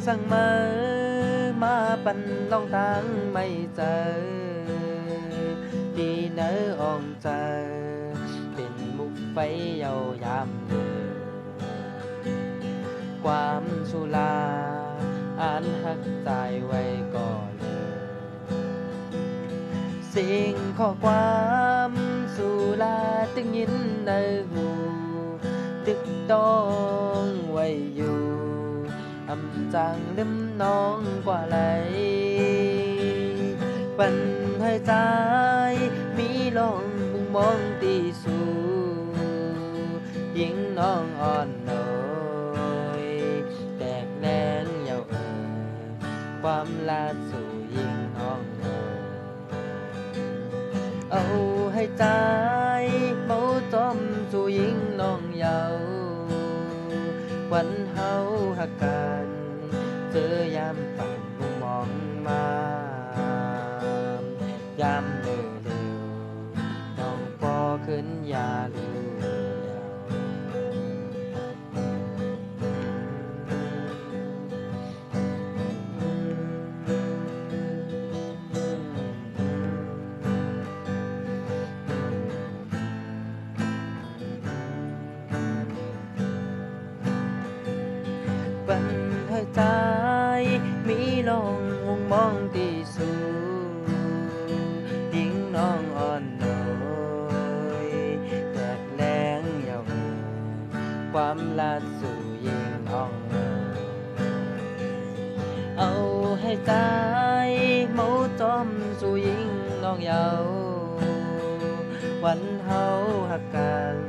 สั่งมาปั่นลองทางไม่เจอดีเนออ่องเจอเป็นมุกไฟเยาวยามเดือความสุลาอ่านหักใจไว้ก่อนเลยสิ่งข้อความสุลาตึงยินในหูตึกต้องไว้อยู่อำจางลืมน้องกว่าไหลปันให้ใจมีลองมุงมองตีสู่ยิงน้องอ่อนน้อยแตกแน่นเยาความลาดสู่ยิงน้องเอาให้ใจเมาจอมสู่ยิงน้องเยาวันเฮาหักกันเจอยามฝันมุมมองมายามเดือเร็วน้องพอขึ้นยาลูปันให้ใจมีลองมุมมองที่สูยิ่งน้องอ่อนน้อยแตกแรงเยาความลาดสู่ยิ่งน้องเอาให้ใจเมาจอมสู่ยิ่งน้องเยาวันเฮาหักกัน